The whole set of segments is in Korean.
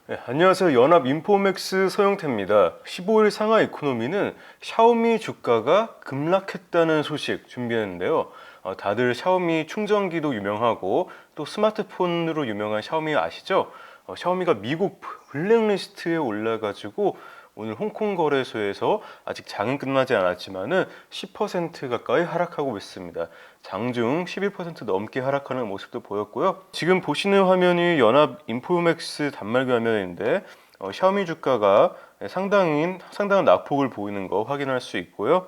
네, 안녕하세요. 연합인포맥스 서영태입니다. 15일 상하 이코노미는 샤오미 주가가 급락했다는 소식 준비했는데요. 다들 샤오미 충전기도 유명하고 또 스마트폰으로 유명한 샤오미 아시죠? 샤오미가 미국 블랙리스트에 올라가지고 오늘 홍콩 거래소에서 아직 장은 끝나지 않았지만은 10% 가까이 하락하고 있습니다. 장중 11% 넘게 하락하는 모습도 보였고요. 지금 보시는 화면이 연합 인포맥스 단말기 화면인데 샤오미 주가가 상당한 낙폭을 보이는 거 확인할 수 있고요.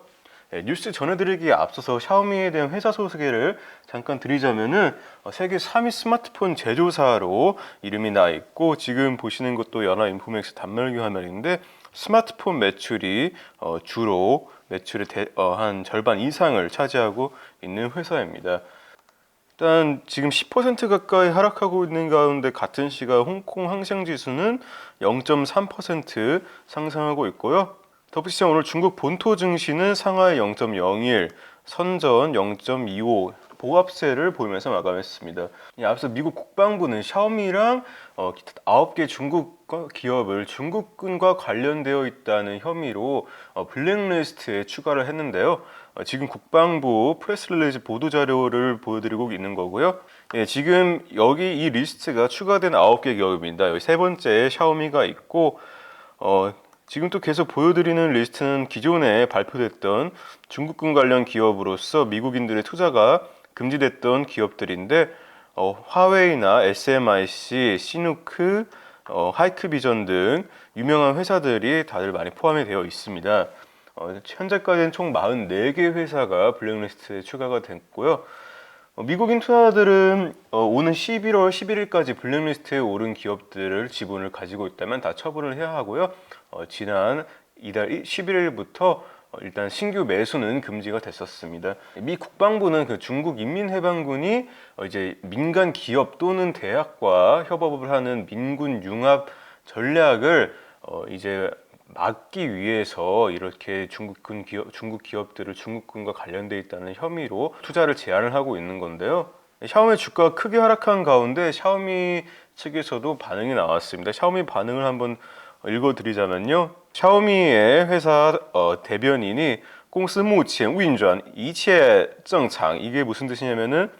뉴스 전해드리기에 앞서서 샤오미에 대한 회사 소개를 잠깐 드리자면은 세계 3위 스마트폰 제조사로 이름이 나 있고 지금 보시는 것도 연합 인포맥스 단말기 화면인데 스마트폰 매출이 주로 매출의 한 절반 이상을 차지하고 있는 회사입니다. 일단 지금 10% 가까이 하락하고 있는 가운데 같은 시각 홍콩 항생 지수는 0.3% 상승하고 있고요. 덧붙이자 오늘 중국 본토 증시는 상하이 0.01, 선전 0.25 보합세를 보이면서 마감했습니다. 앞서 미국 국방부는 샤오미랑 기타 9개 중국 기업을 중국군과 관련되어 있다는 혐의로 블랙리스트에 추가를 했는데요. 지금 국방부 프레스릴리즈 보도 자료를 보여드리고 있는 거고요. 지금 여기 이 리스트가 추가된 9개 기업입니다. 여기 세 번째에 샤오미가 있고 지금 또 계속 보여드리는 리스트는 기존에 발표됐던 중국군 관련 기업으로서 미국인들의 투자가 금지됐던 기업들인데 화웨이나 SMIC, 시누크, 하이크비전 등 유명한 회사들이 다들 많이 포함이 되어 있습니다. 현재까지는 총 44개 회사가 블랙리스트에 추가가 됐고요. 미국인 투자자들은 오는 11월 11일까지 블랙리스트에 오른 기업들을 지분을 가지고 있다면 다 처분을 해야 하고요. 지난 이달 11일부터 일단 신규 매수는 금지가 됐었습니다. 미 국방부는 그 중국 인민해방군이 이제 민간 기업 또는 대학과 협업을 하는 민군 융합 전략을 이제 막기 위해서 이렇게 중국 기업들을 중국군과 관련돼 있다는 혐의로 투자를 제한을 하고 있는 건데요. 샤오미 주가가 크게 하락한 가운데 샤오미 측에서도 반응이 나왔습니다. 샤오미 반응을 한번 읽어드리자면요. 샤오미의 회사 대변인이 公司目前运转一切正常 이게 무슨 뜻이냐면은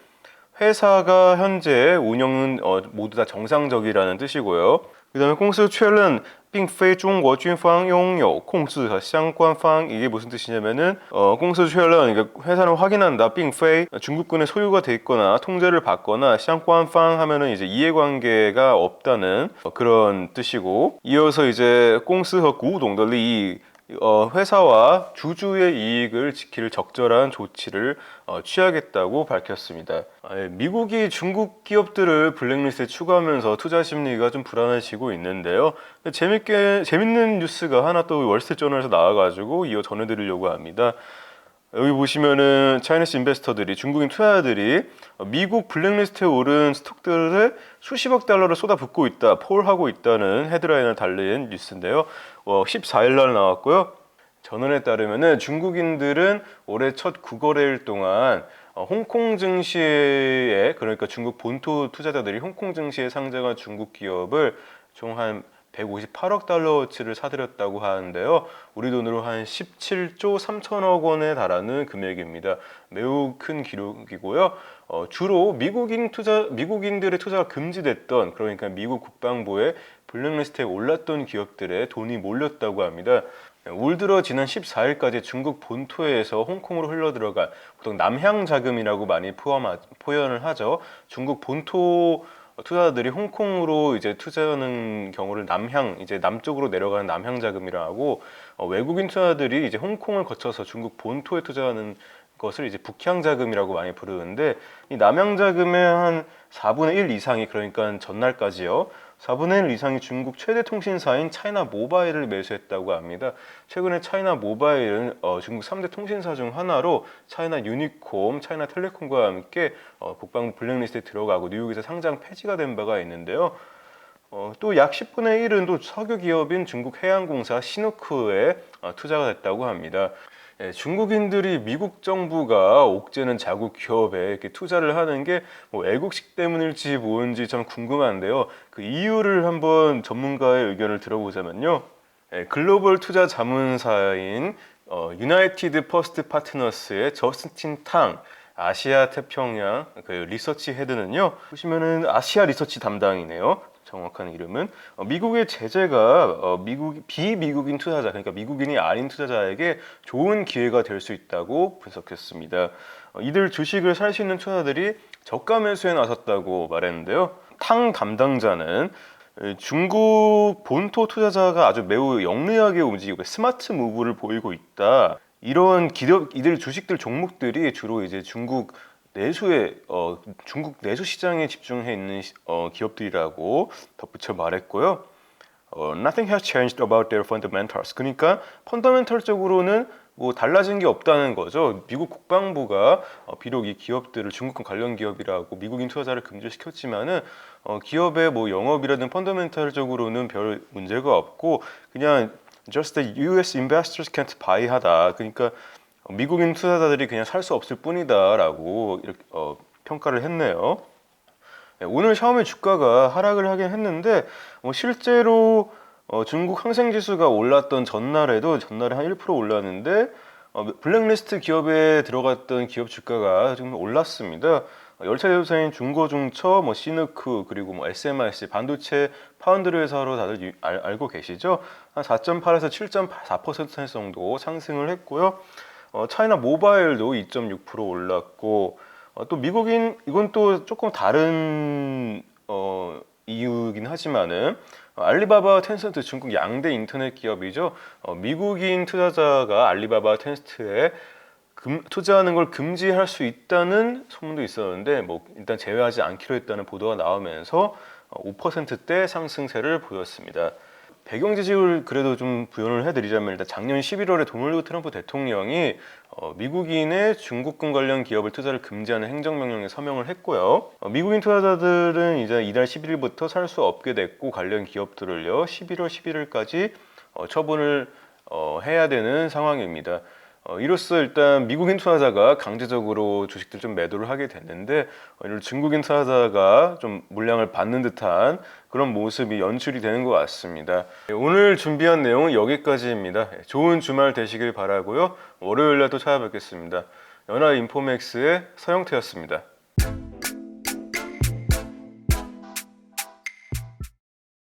회사가 현재 운영은 모두 다 정상적이라는 뜻이고요. 그 다음에 公司确认并非中国军方拥有控制和相关方 이게 무슨 뜻이냐면은 公司确认 그러니까 회사는 확인한다 并非 중국군의 소유가 돼 있거나 통제를 받거나 相关方 하면은 이제 이해관계가 없다는 그런 뜻이고 이어서 이제 公司和股东的利益 회사와 주주의 이익을 지킬 적절한 조치를 취하겠다고 밝혔습니다. 미국이 중국 기업들을 블랙리스트에 추가하면서 투자 심리가 좀 불안해지고 있는데요. 재밌는 뉴스가 하나 또 월스트리트저널에서 나와가지고 이어 전해드리려고 합니다. 여기 보시면은 차이니스 인베스터들이 중국인 투자자들이 미국 블랙리스트에 오른 스톡들을 수십억 달러를 쏟아붓고 있다, 폴하고 있다는 헤드라인을 달린 뉴스인데요. 14일 날 나왔고요. 전원에 따르면은 중국인들은 올해 첫 9거래일 동안 홍콩 증시에 그러니까 중국 본토 투자자들이 홍콩 증시에 상장한 중국 기업을 총 한 158억 달러어치를 사들였다고 하는데요. 우리 돈으로 한 17조 3천억 원에 달하는 금액입니다. 매우 큰 기록이고요. 주로 미국인들의 투자가 금지됐던 그러니까 미국 국방부의 블랙리스트에 올랐던 기업들에 돈이 몰렸다고 합니다. 올 들어 지난 14일까지 중국 본토에서 홍콩으로 흘러들어간 보통 남향 자금이라고 많이 표현을 하죠. 중국 본토 투자자들이 홍콩으로 이제 투자하는 경우를 이제 남쪽으로 내려가는 남향 자금이라 하고 외국인 투자자들이 이제 홍콩을 거쳐서 중국 본토에 투자하는 것을 이제 북향 자금이라고 많이 부르는데 이 남향 자금의 한 4분의 1 이상이 그러니까 전날까지요. 4분의 1 이상이 중국 최대 통신사인 차이나 모바일을 매수했다고 합니다. 최근에 차이나 모바일은 중국 3대 통신사 중 하나로 차이나 유니콤, 차이나 텔레콤과 함께 국방부 블랙리스트에 들어가고 뉴욕에서 상장 폐지가 된 바가 있는데요. 또 약 10분의 1은 또 석유 기업인 중국 해양공사 시누크에 투자가 됐다고 합니다. 중국인들이 미국 정부가 옥죄는 자국 기업에 이렇게 투자를 하는 게 뭐 애국식 때문일지 뭔지 참 궁금한데요. 그 이유를 한번 전문가의 의견을 들어보자면요. 글로벌 투자 자문사인 유나이티드 퍼스트 파트너스의 저스틴 탕 아시아 태평양 그 리서치 헤드는요. 보시면은 아시아 리서치 담당이네요. 정확한 이름은 미국의 제재가 비미국인 투자자, 그러니까 미국인이 아닌 투자자에게 좋은 기회가 될 수 있다고 분석했습니다. 이들 주식을 살 수 있는 투자들이 저가 매수에 나섰다고 말했는데요. 탕 담당자는 중국 본토 투자자가 아주 매우 영리하게 움직이고 스마트 무브를 보이고 있다. 이런 이들 주식들 종목들이 주로 이제 중국 내수 시장에 집중해 있는 기업들이라고 덧붙여 말했고요. Nothing has changed about their fundamentals. 그러니까 펀더멘털적으로는 뭐 달라진 게 없다는 거죠. 미국 국방부가 비록 이 기업들을 중국군 관련 기업이라고 미국인 투자자를 금지시켰지만은 기업의 뭐 영업이라든 펀더멘털적으로는 별 문제가 없고 그냥 just the U.S. investors can't buy 하다. 그러니까 미국인 투자자들이 그냥 살 수 없을 뿐이다라고 이렇게 평가를 했네요. 오늘 샤오미 주가가 하락을 하긴 했는데 실제로 중국 항생지수가 올랐던 전날에 한 1% 올랐는데 블랙리스트 기업에 들어갔던 기업 주가가 지금 올랐습니다. 열차 제조사인 중고중처, 시누크 그리고 SMIC 반도체 파운드리 회사로 다들 알고 계시죠? 한 4.8에서 7.4% 정도 상승을 했고요. 차이나 모바일도 2.6% 올랐고 또 미국인 이건 또 조금 다른 이유긴 하지만은 알리바바, 텐센트 중국 양대 인터넷 기업이죠. 미국인 투자자가 알리바바, 텐센트에 투자하는 걸 금지할 수 있다는 소문도 있었는데 일단 제외하지 않기로 했다는 보도가 나오면서 5%대 상승세를 보였습니다. 배경 지식을 그래도 좀 부연을 해드리자면 일단 작년 11월에 도널드 트럼프 대통령이 미국인의 중국군 관련 기업을 투자를 금지하는 행정명령에 서명을 했고요. 미국인 투자자들은 이제 이달 11일부터 살 수 없게 됐고 관련 기업들을요 11월 11일까지 처분을 해야 되는 상황입니다. 이로써 일단 미국인 투자자가 강제적으로 주식들 좀 매도를 하게 됐는데 이런 중국인 투자자가 좀 물량을 받는 듯한 그런 모습이 연출이 되는 것 같습니다. 오늘 준비한 내용은 여기까지입니다. 좋은 주말 되시길 바라고요. 월요일에 또 찾아뵙겠습니다. 연합인포맥스의 서영태였습니다.